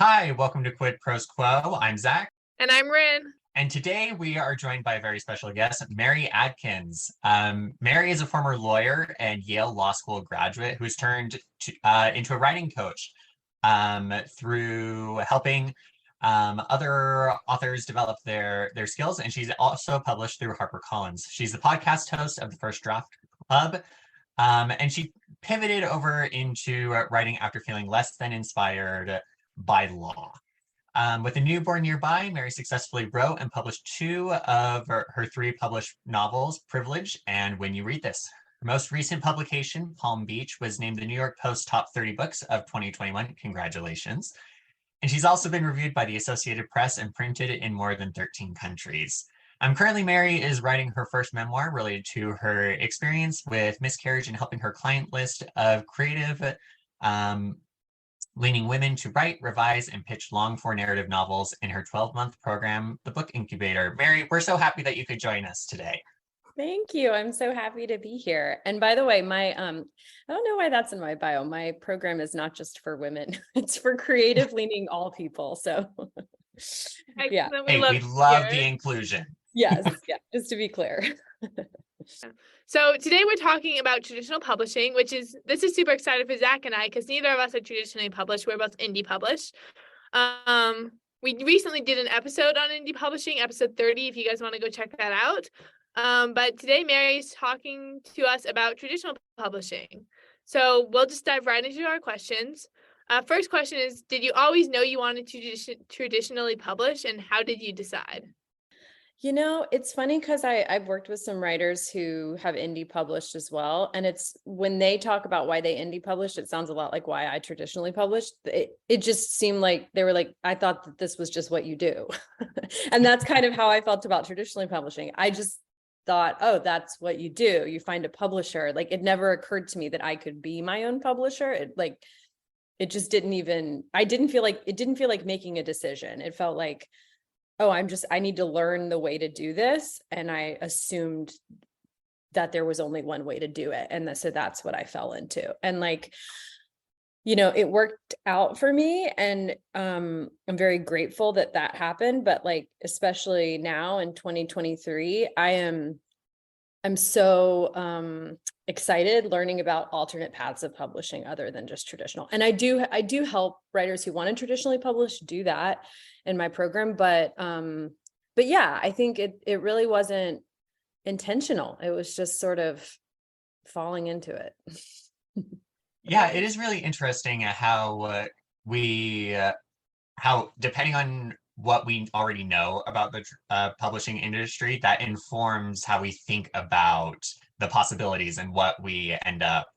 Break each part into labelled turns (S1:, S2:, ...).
S1: Hi, welcome to Quid Pros Quo. I'm Zach,
S2: And I'm Rin.
S1: and today we are joined by a very special guest, Mary Adkins. Mary is a former lawyer and Yale Law School graduate who's into a writing coach through helping other authors develop their skills, and she's also published through HarperCollins. She's the podcast host of the First Draft Club, and she pivoted over into writing after feeling less than inspired by law. With a newborn nearby, Mary successfully wrote and published two of her three published novels, Privilege and When You Read This. Her most recent publication, Palm Beach, was named the New York Post Top 30 Books of 2021. Congratulations. And she's also been reviewed by the Associated Press and printed in more than 13 countries. Currently, Mary is writing her first memoir related to her experience with miscarriage and helping her client list of creative leaning women to write, revise, and pitch long-form narrative novels in her 12-month program, The Book Incubator. Mary, we're so happy that you could join us today.
S3: Thank you. I'm so happy to be here. And by the way, my I don't know why that's in my bio. My program is not just for women. It's for creative leaning all people. So yeah.
S1: Hey, we love the inclusion.
S3: Yes, yeah, just to be clear.
S2: So today we're talking about traditional publishing, this is super exciting for Zach and I, because neither of us are traditionally published. We're both indie published. We recently did an episode on indie publishing, episode 30, if you guys want to go check that out. But today Mary's talking to us about traditional publishing. So we'll just dive right into our questions. First question is, did you always know you wanted to traditionally publish, and how did you decide?
S3: You know, it's funny because I've worked with some writers who have indie published as well. And it's when they talk about why they indie published, it sounds a lot like why I traditionally published. It just seemed like they were like, I thought that this was just what you do. And that's kind of how I felt about traditionally publishing. I just thought, oh, that's what you do. You find a publisher. Like, it never occurred to me that I could be my own publisher. It just didn't even, it didn't feel like making a decision. It felt like, oh, I need to learn the way to do this. And I assumed that there was only one way to do it. And so that's what I fell into. And it worked out for me. And I'm very grateful that happened. But especially now in 2023, I'm so excited learning about alternate paths of publishing other than just traditional. And I do help writers who want to traditionally publish do that in my program. But yeah, I think it really wasn't intentional. It was just sort of falling into it.
S1: Yeah, it is really interesting how how depending on what we already know about the publishing industry, that informs how we think about the possibilities and what we end up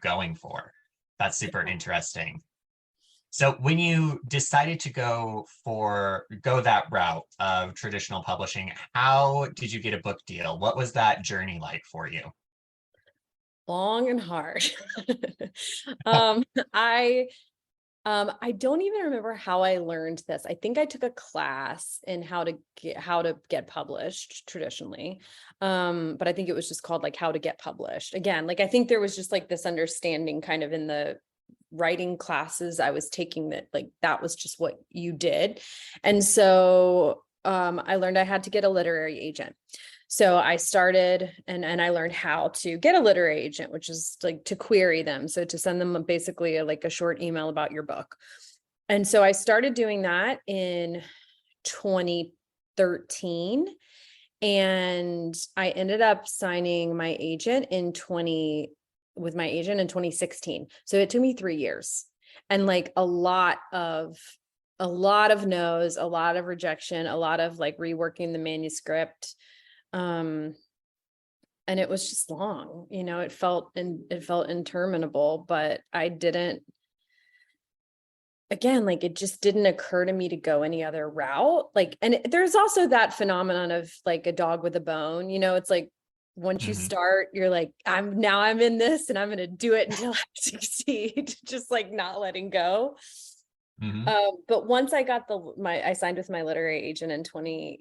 S1: going for. That's super interesting. So when you decided to go that route of traditional publishing, how did you get a book deal? What was that journey like for you?
S3: Long and hard. I don't even remember how I learned this. I think I took a class in how to get published traditionally. But I think it was just called how to get published. Again, I think there was just this understanding kind of in the writing classes I was taking that that was just what you did. And so I learned I had to get a literary agent. So I started and I learned how to get a literary agent, which is to query them. So to send them basically a short email about your book. And so I started doing that in 2013. And I ended up signing my agent with my agent in 2016. So it took me 3 years and a lot of no's, a lot of rejection, a lot of reworking the manuscript. And it was just long, it felt interminable, but I didn't, again, it just didn't occur to me to go any other route. And there's also that phenomenon of a dog with a bone, it's once you start, you're I'm in this and I'm going to do it until I succeed, just not letting go.
S1: Mm-hmm.
S3: But once I got I signed with my literary agent in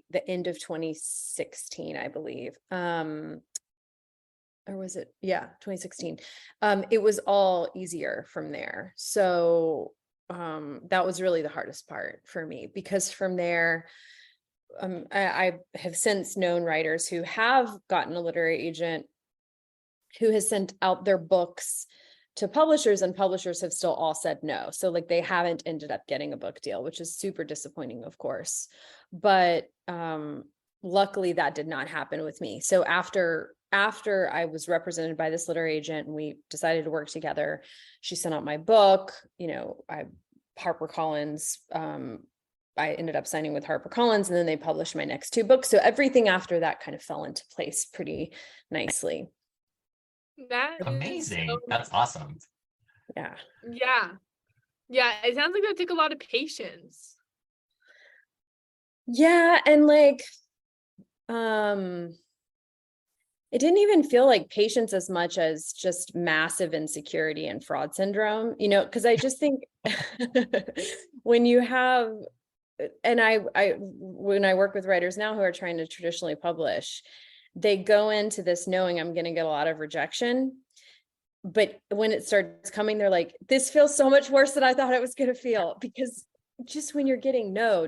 S3: the end of 2016, I believe. Or was it? Yeah, 2016. It was all easier from there. So that was really the hardest part for me, because from there, I have since known writers who have gotten a literary agent who has sent out their books to publishers, and publishers have still all said no. So like they haven't ended up getting a book deal, which is super disappointing, of course. But luckily that did not happen with me. So after I was represented by this literary agent and we decided to work together, she sent out my book, HarperCollins, I ended up signing with HarperCollins, and then they published my next two books. So everything after that kind of fell into place pretty nicely.
S2: That is
S1: Amazing.
S2: so-
S1: That's awesome.
S3: Yeah.
S2: Yeah. It sounds like that took a lot of patience.
S3: Yeah. And like, it didn't even feel like patience as much as just massive insecurity and fraud syndrome, because I just think when you have, and when I work with writers now who are trying to traditionally publish, they go into this knowing I'm going to get a lot of rejection. But when it starts coming, they're like, this feels so much worse than I thought it was going to feel, because just when you're getting no.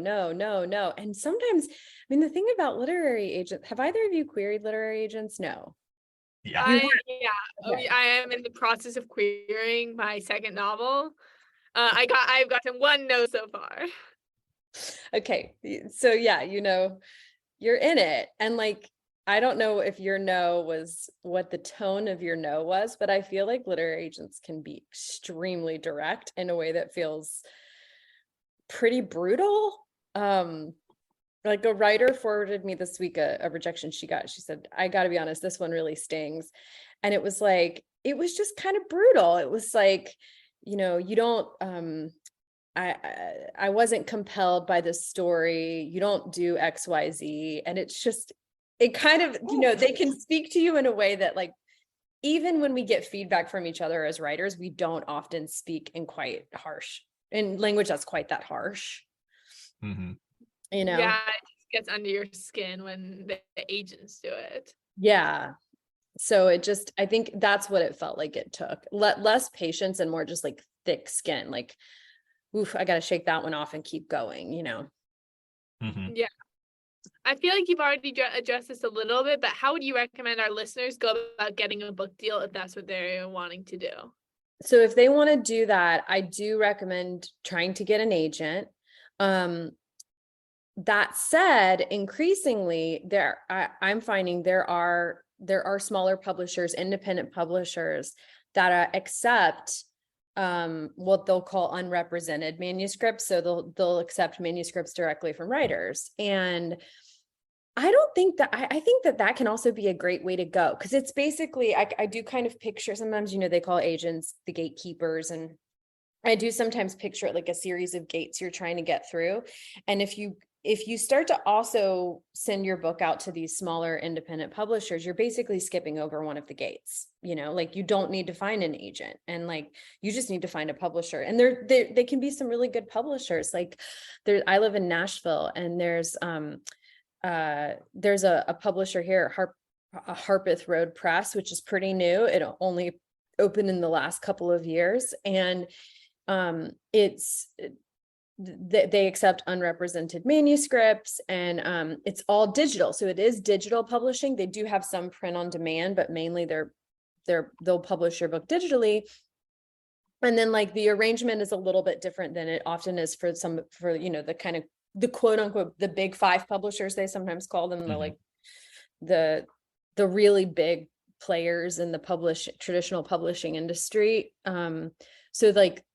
S3: And sometimes, the thing about literary agents, have either of you queried literary agents? No.
S1: Yeah.
S3: Okay.
S2: I am in the process of querying my second novel. I've gotten one no so far.
S3: Okay. So yeah, you're in it. And like, I don't know if your no was what the tone of your no was, but I feel like literary agents can be extremely direct in a way that feels pretty brutal. Like a writer forwarded me this week a rejection she got. She said, I got to be honest, this one really stings. And it was just kind of brutal. It was like, you don't, I wasn't compelled by this story. You don't do XYZ. And it's just, it kind of, they can speak to you in a way that, like, even when we get feedback from each other as writers, we don't often speak in language that's quite that harsh.
S1: Mm-hmm.
S2: Yeah, it just gets under your skin when the agents do it.
S3: Yeah. So I think that's what it felt like it took. Less patience and more just like thick skin. Like, oof, I got to shake that one off and keep going,
S1: Mm-hmm.
S2: Yeah. I feel like you've already addressed this a little bit, but how would you recommend our listeners go about getting a book deal if that's what they're wanting to do?
S3: So if they want to do that, I do recommend trying to get an agent. That said, increasingly I'm finding there are smaller publishers, independent publishers that accept what they'll call unrepresented manuscripts. So they'll accept manuscripts directly from writers. And I don't think that I think that can also be a great way to go, because it's basically, I do kind of picture sometimes, they call agents the gatekeepers, and I do sometimes picture it like a series of gates you're trying to get through. And if you start to also send your book out to these smaller independent publishers, you're basically skipping over one of the gates. Like, you don't need to find an agent, and like, you just need to find a publisher. And they can be some really good publishers. Like, I live in Nashville, and there's a publisher here, Harpeth Road Press, which is pretty new. It only opened in the last couple of years, and they accept unrepresented manuscripts, and it's all digital. So it is digital publishing. They do have some print on demand, but mainly they'll publish your book digitally. And then like the arrangement is a little bit different than it often is for the kind of the quote unquote, the big five publishers, they sometimes call them. They're like the really big players in the traditional publishing industry. So like,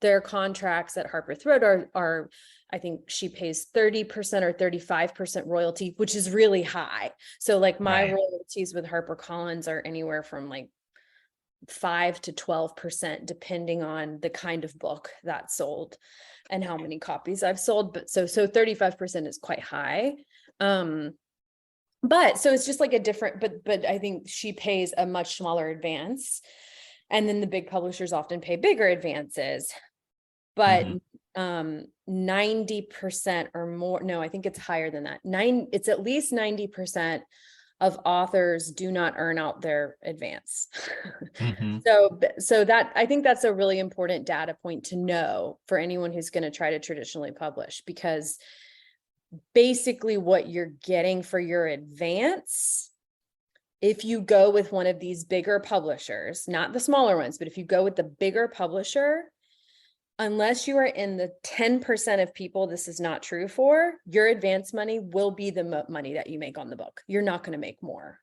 S3: their contracts at Harpeth Road are I think she pays 30% or 35% royalty, which is really high. So like, my royalties with HarperCollins are anywhere from like 5 to 12%, depending on the kind of book that's sold and how many copies I've sold. But so 35% is quite high. But so it's just like a different, but I think she pays a much smaller advance. And then the big publishers often pay bigger advances, but 90% or more. No, I think it's higher than that. It's at least 90% of authors do not earn out their advance.
S1: Hmm.
S3: So that, I think that's a really important data point to know for anyone who's going to try to traditionally publish, because basically what you're getting for your advance, if you go with one of these bigger publishers, not the smaller ones, but if you go with the bigger publisher, unless you are in the 10% of people this is not true for, your advance money will be the money that you make on the book. You're not going to make more.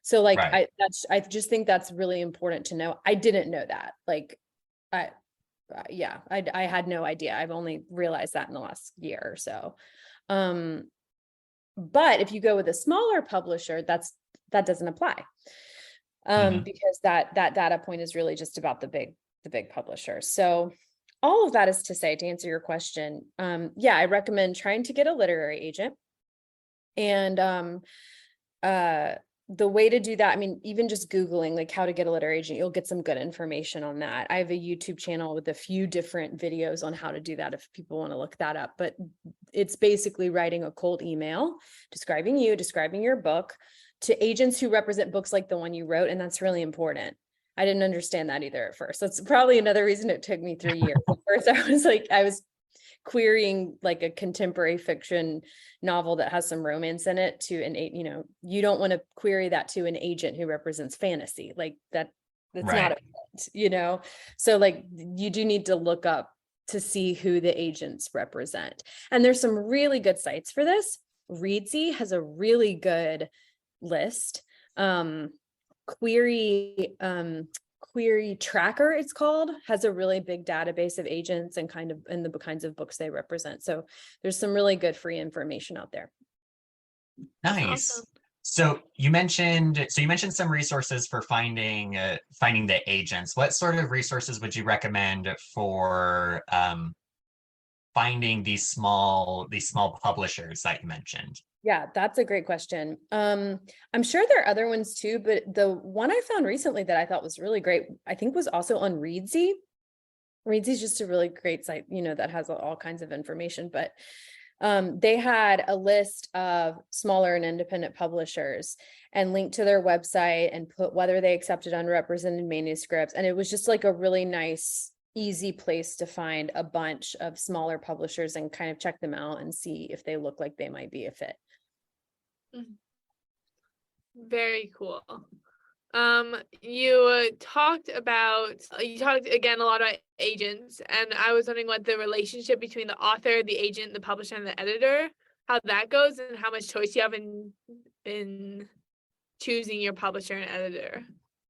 S3: So like,
S1: Right.
S3: I just think that's really important to know. I didn't know that. Like, yeah, I had no idea. I've only realized that in the last year or so. But if you go with a smaller publisher, that doesn't apply.
S1: Mhm.
S3: Because that data point is really just about the big publishers. So all of that is to say, to answer your question, yeah, I recommend trying to get a literary agent. And the way to do that, I mean, even just Googling like how to get a literary agent, you'll get some good information on that. I have a YouTube channel with a few different videos on how to do that if people want to look that up. But it's basically writing a cold email describing you, describing your book to agents who represent books like the one you wrote. And that's really important. I didn't understand that either at first. That's probably another reason it took me 3 years. At first, I was querying like a contemporary fiction novel that has some romance in it to an, you know, you don't want to query that to an agent who represents fantasy like that. That's
S1: Right.
S3: not a fit, you know? So like you do need to look up to see who the agents represent. And there's some really good sites for this. Readsy has a really good list. Query Tracker, it's called, has a really big database of agents and the kinds of books they represent. So there's some really good free information out there.
S2: That's
S1: Nice.
S2: awesome.
S1: So you mentioned some resources for finding the agents. What sort of resources would you recommend for finding these small publishers that you mentioned?
S3: Yeah, that's a great question. I'm sure there are other ones too, but the one I found recently that I thought was really great, I think was also on Readsy. Readsy is just a really great site, you know, that has all kinds of information, but they had a list of smaller and independent publishers and linked to their website and put whether they accepted unrepresented manuscripts. And it was just like a really nice, easy place to find a bunch of smaller publishers and kind of check them out and see if they look like they might be a fit.
S2: Very cool. You talked again a lot about agents, and I was wondering what the relationship between the author, the agent, the publisher, and the editor, how that goes, and how much choice you have in choosing your publisher and editor.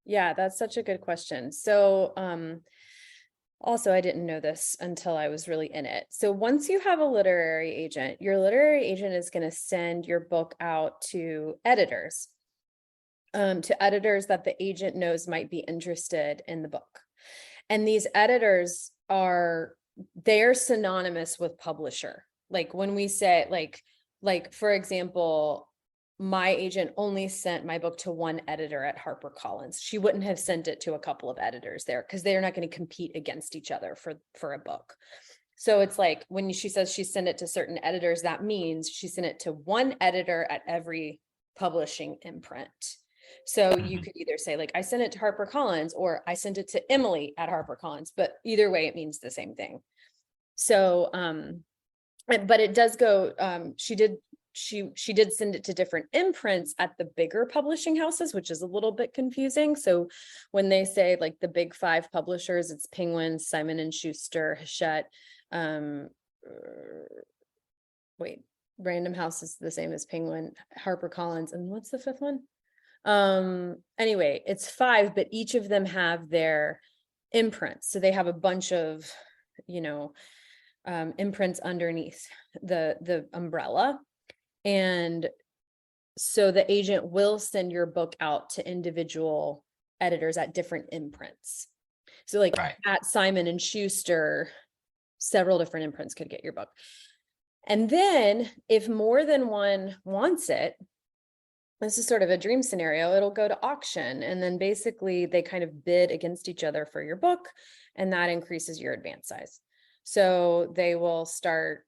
S3: Yeah, that's such a good question. So, also, I didn't know this until I was really in it. So once you have a literary agent, your literary agent is going to send your book out to editors that the agent knows might be interested in the book. And these editors they're synonymous with publisher. Like when we say like, for example, my agent only sent my book to one editor at HarperCollins. She wouldn't have sent it to a couple of editors there because they're not going to compete against each other for a book. So it's like when she says she sent it to certain editors, that means she sent it to one editor at every publishing imprint. So you could either say like, I sent it to HarperCollins or I sent it to Emily at HarperCollins, but either way, it means the same thing. So, but it does go, she did send it to different imprints at the bigger publishing houses, which is a little bit confusing. So when they say like the big 5 publishers, it's Penguin, Simon and Schuster, Hachette, Random House is the same as Penguin, HarperCollins, and what's the 5th one? Anyway, it's 5, but each of them have their imprints. So they have a bunch of, imprints underneath the umbrella. And so the agent will send your book out to individual editors at different imprints. So like at Simon and Schuster, several different imprints could get your book. And then if more than one wants it, this is sort of a dream scenario, it'll go to auction. And then basically they kind of bid against each other for your book, and that increases your advance size. So they will start,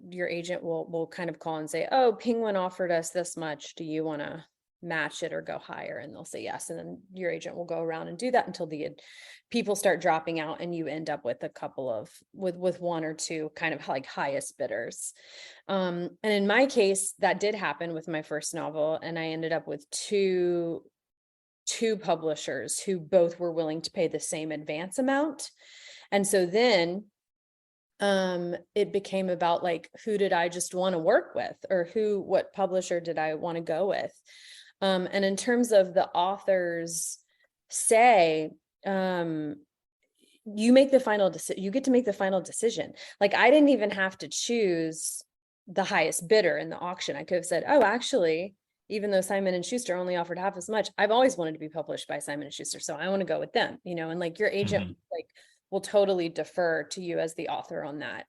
S3: your agent will kind of call and say, oh, Penguin offered us this much. Do you want to match it or go higher? And they'll say yes. And then your agent will go around and do that until the people start dropping out and you end up with a couple of with one or two kind of like highest bidders. And in my case, that did happen with my first novel, and I ended up with two publishers who both were willing to pay the same advance amount. And so then it became about like, who did I just want to work with, or what publisher did I want to go with? And in terms of the author's say, you make the final decision, you get to make the final decision. Like, I didn't even have to choose the highest bidder in the auction. I could have said, oh, actually, even though Simon and Schuster only offered half as much, I've always wanted to be published by Simon and Schuster, so I want to go with them, and like your agent like will totally defer to you as the author on that.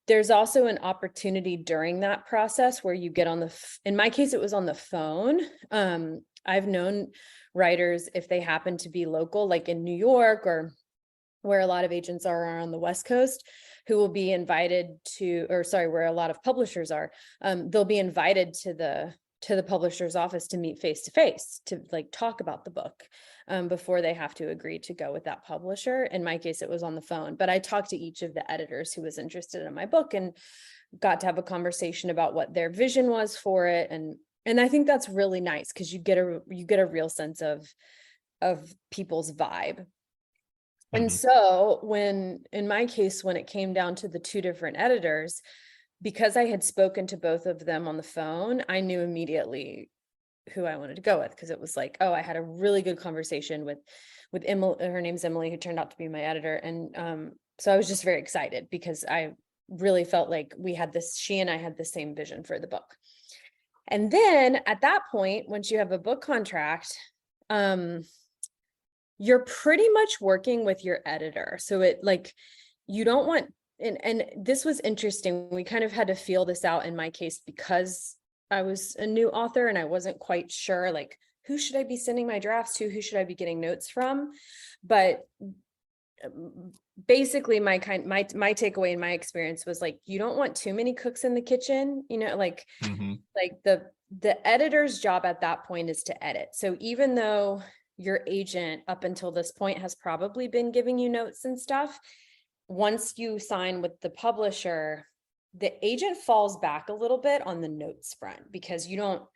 S3: There's also an opportunity during that process where you get on in my case, it was on the phone. I've known writers, if they happen to be local, like in New York or where a lot of agents are on the West Coast, who will be invited to, where a lot of publishers are, they'll be invited to the publisher's office to meet face to face to like talk about the book before they have to agree to go with that publisher. In my case, it was on the phone, but I talked to each of the editors who was interested in my book and got to have a conversation about what their vision was for it. And I think that's really nice because you get a real sense of people's vibe. And so in my case, when it came down to the two different editors, because I had spoken to both of them on the phone, I knew immediately who I wanted to go with, because it was like, oh, I had a really good conversation with Emily, her name's Emily, who turned out to be my editor. And so I was just very excited because I really felt like she and I had the same vision for the book. And then at that point, once you have a book contract, you're pretty much working with your editor. So it like, you don't want, and this was interesting. We kind of had to feel this out in my case because I was a new author and I wasn't quite sure, like, who should I be sending my drafts to? Who should I be getting notes from? But basically my takeaway in my experience was like, you don't want too many cooks in the kitchen, like the editor's job at that point is to edit. So even though your agent up until this point has probably been giving you notes and stuff, once you sign with the publisher, the agent falls back a little bit on the notes front, because the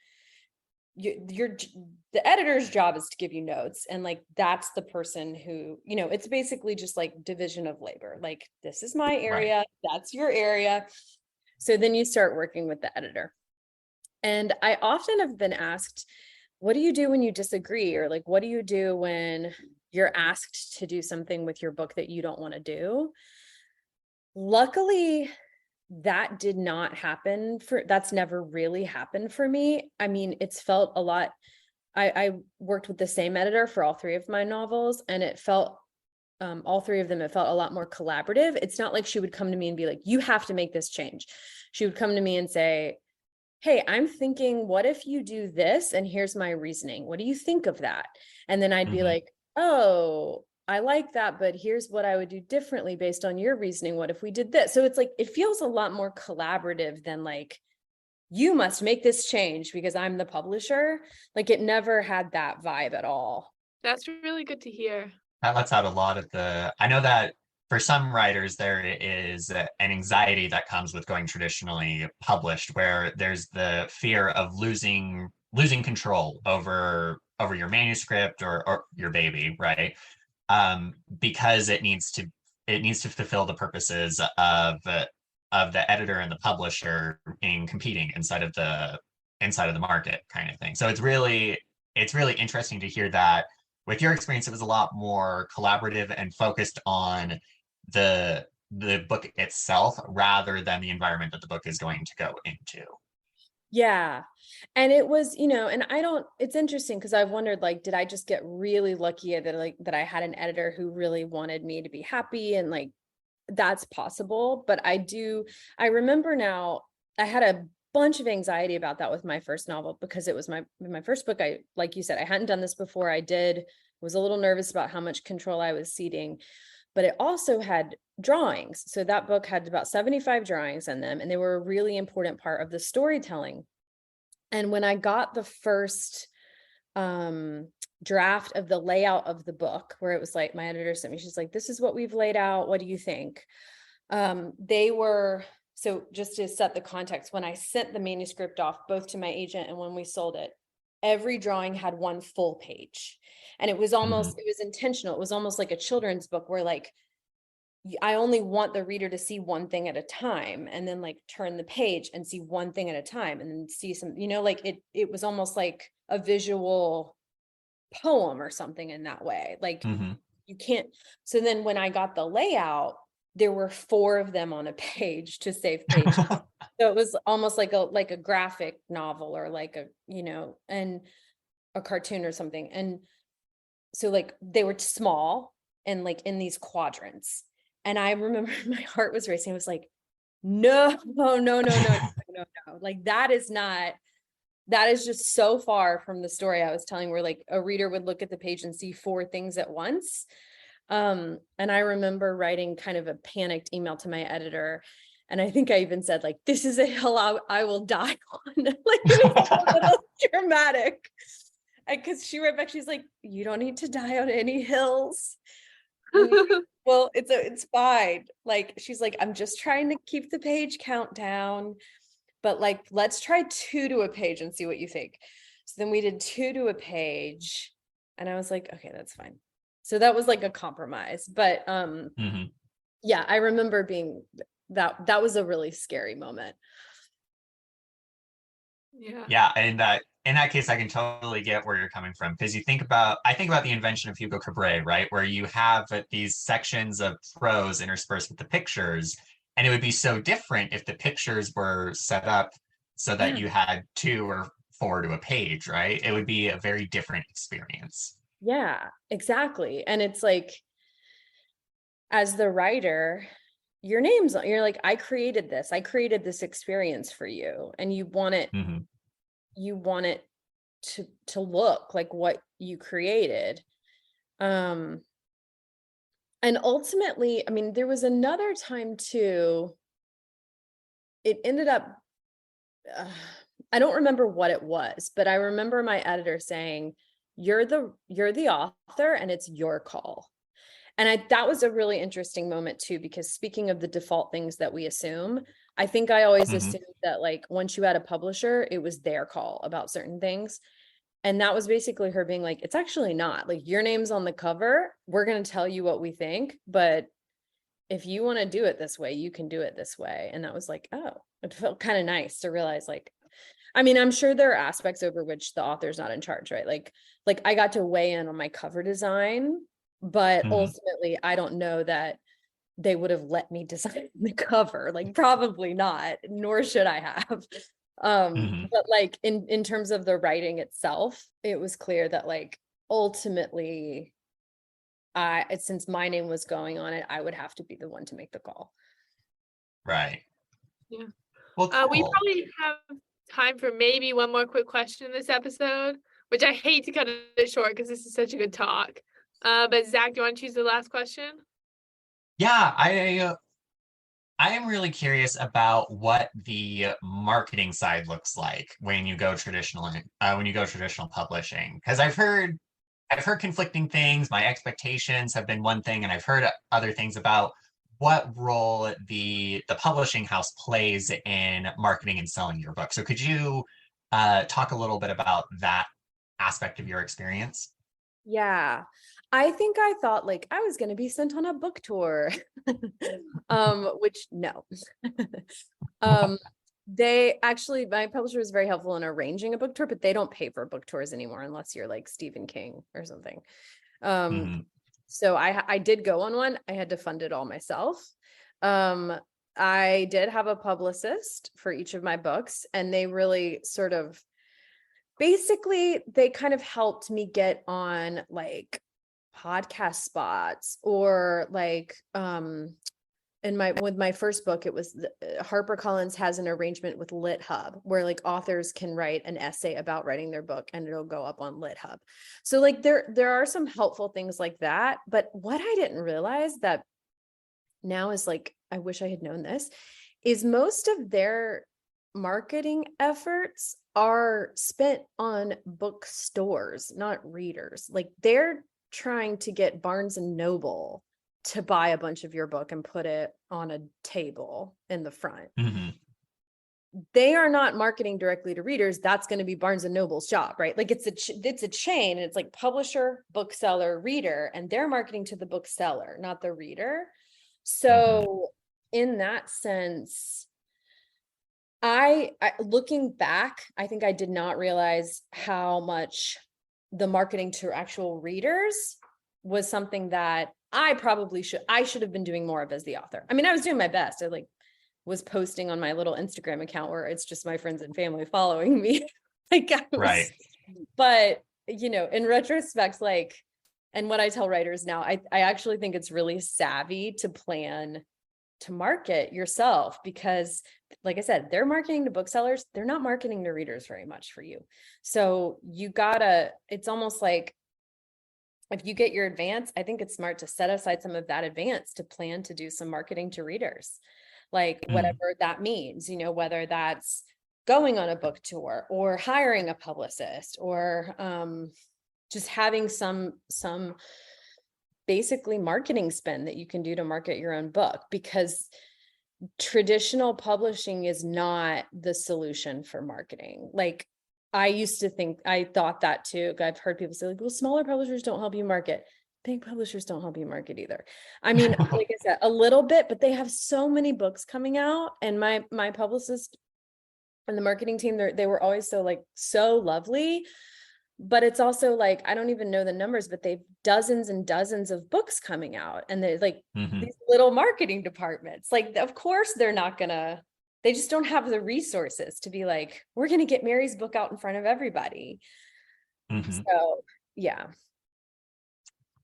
S3: editor's job is to give you notes. And like, that's the person who, it's basically just like division of labor. Like, this is my area, that's your area. So then you start working with the editor. And I often have been asked, what do you do when you disagree? Or like, what do you do when you're asked to do something with your book that you don't want to do? Luckily, that did not happen that's never really happened for me. I mean, it's felt a lot. I worked with the same editor for all three of my novels, and it felt, all three of them, it felt a lot more collaborative. It's not like she would come to me and be like, you have to make this change. She would come to me and say, hey, I'm thinking, what if you do this? And here's my reasoning. What do you think of that? And then I'd be like, oh, I like that, but here's what I would do differently based on your reasoning. What if we did this? So it's like, it feels a lot more collaborative than like, you must make this change because I'm the publisher. Like, it never had that vibe at all.
S2: That's really good to hear.
S1: That lets out a lot of I know that for some writers, there is an anxiety that comes with going traditionally published, where there's the fear of losing control over your manuscript or your baby, right? Because it needs to fulfill the purposes of the editor and the publisher in competing inside of the market, kind of thing. So it's really interesting to hear that with your experience, it was a lot more collaborative and focused on the book itself rather than the environment that the book is going to go into.
S3: Yeah. And it was, and it's interesting because I've wondered, like, did I just get really lucky that I had an editor who really wanted me to be happy? And like, that's possible. But I remember now, I had a bunch of anxiety about that with my first novel, because it was my first book. Like you said, I hadn't done this before. Was a little nervous about how much control I was ceding, but it also had drawings. So that book had about 75 drawings in them, and they were a really important part of the storytelling. And when I got the first draft of the layout of the book, where it was like, my editor sent me, she's like, this is what we've laid out. What do you think? So just to set the context, when I sent the manuscript off, both to my agent and when we sold it, every drawing had one full page. And it was almost, it was intentional. It was almost like a children's book where like, I only want the reader to see one thing at a time, and then like turn the page and see one thing at a time, and then see some, like it was almost like a visual poem or something in that way. Like you can't. So then when I got the layout, there were 4 of them on a page to save page. So it was almost like a graphic novel, or like and a cartoon or something. And so like they were small and like in these quadrants. And I remember my heart was racing. I was like, no. Like that is just so far from the story I was telling, where like a reader would look at the page and see 4 things at once. And I remember writing kind of a panicked email to my editor. And I think I even said like, this is a hill I will die on. Like it was a little dramatic. Because she wrote back, she's like, you don't need to die on any hills. Well, it's fine. Like, she's like, I'm just trying to keep the page count down, but like, let's try 2 to a page and see what you think. So then we did 2 to a page, and I was like, okay, that's fine. So that was like a compromise, but yeah, I remember being that was a really scary moment.
S1: Yeah, and in that case, I can totally get where you're coming from, because I think about the invention of Hugo Cabret, right, where you have these sections of prose interspersed with the pictures, and it would be so different if the pictures were set up so that you had 2 or 4 to a page, right? It would be a very different experience.
S3: Yeah, exactly. And it's like, as the writer, you're like, I created this experience for you, and you want it to look like what you created. And ultimately, I mean, there was another time too, it ended up, I don't remember what it was, but I remember my editor saying, you're the author and it's your call. And that was a really interesting moment too, because speaking of the default things that we assume, I think I always assumed that like once you had a publisher, it was their call about certain things. And that was basically her being like, it's actually not. Like, your name's on the cover. We're going to tell you what we think, but if you want to do it this way, you can do it this way. And that was like, oh, it felt kind of nice to realize, like, I mean, I'm sure there are aspects over which the author's not in charge, right? Like I got to weigh in on my cover design, but ultimately I don't know that they would have let me design the cover. Like, probably not, nor should I have. But like in terms of the writing itself, it was clear that like ultimately since my name was going on it, I would have to be the one to make the call.
S1: Right.
S2: Yeah.
S1: Well, cool.
S2: We probably have time for maybe one more quick question in this episode, which I hate to cut it short because this is such a good talk. But Zach, do you want to choose the last question?
S1: Yeah, I am really curious about what the marketing side looks like when you go traditional publishing, because I've heard conflicting things. My expectations have been one thing, and I've heard other things about what role the publishing house plays in marketing and selling your book. So could you talk a little bit about that aspect of your experience?
S3: Yeah, I think I thought like I was going to be sent on a book tour, which no. They actually, my publisher was very helpful in arranging a book tour, but they don't pay for book tours anymore unless you're like Stephen King or something. So I did go on one. I had to fund it all myself. I did have a publicist for each of my books, and they really sort of, basically, they kind of helped me get on like podcast spots, or like with my first book, it was HarperCollins has an arrangement with LitHub where like authors can write an essay about writing their book and it'll go up on LitHub. So like there are some helpful things like that. But what I didn't realize, that now is like, I wish I had known this, is most of their marketing efforts are spent on bookstores, not readers. Like they're trying to get Barnes and Noble to buy a bunch of your book and put it on a table in the front.
S1: Mhm.
S3: They are not marketing directly to readers. That's going to be Barnes and Noble's job, right? Like it's a chain, and it's like publisher, bookseller, reader, and they're marketing to the bookseller, not the reader. So in that sense, I looking back, I think I did not realize how much the marketing to actual readers was something that I should have been doing more of as the author. I mean, I was doing my best. I like was posting on my little Instagram account where it's just my friends and family following me. Like I was,
S1: Right.
S3: but you know, in retrospect, like, and what I tell writers now, I actually think it's really savvy to plan to market yourself, because like I said, they're marketing to booksellers. They're not marketing to readers very much for you. So you gotta, it's almost like if you get your advance, I think it's smart to set aside some of that advance to plan to do some marketing to readers, like whatever that means, you know, whether that's going on a book tour or hiring a publicist or just having some basically marketing spend that you can do to market your own book, because traditional publishing is not the solution for marketing. Like I thought that too. I've heard people say like, well, smaller publishers don't help you market. Big publishers don't help you market either. I mean, like I said, a little bit, but they have so many books coming out, and my publicist and the marketing team, they were always so lovely. But it's also like, I don't even know the numbers, but they've dozens and dozens of books coming out, and they're like these little marketing departments. Like, of course, they just don't have the resources to be like, we're going to get Mary's book out in front of everybody. So, yeah.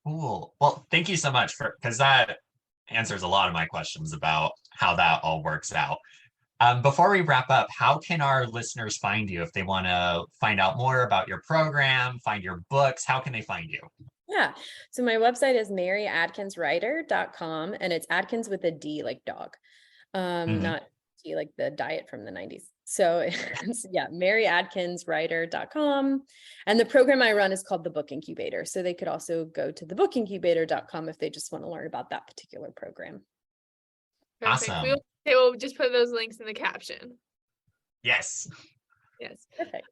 S1: Cool. Well, thank you so much because that answers a lot of my questions about how that all works out. Before we wrap up, how can our listeners find you if they want to find out more about your program, find your books? How can they find you?
S3: Yeah. So my website is maryadkinswriter.com, and it's Adkins with a D like dog, not D like the diet from the 90s. So it's, yeah, maryadkinswriter.com. And the program I run is called the Book Incubator. So they could also go to thebookincubator.com if they just want to learn about that particular program.
S2: Perfect.
S1: Awesome.
S2: We'll just put those links in the caption.
S1: Yes.
S3: Yes. Perfect.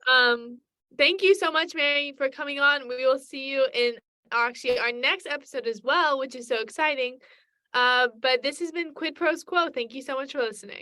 S2: Thank you so much, Mary, for coming on. We will see you in our next episode as well, which is so exciting. But this has been Quid Pros Quo. Thank you so much for listening.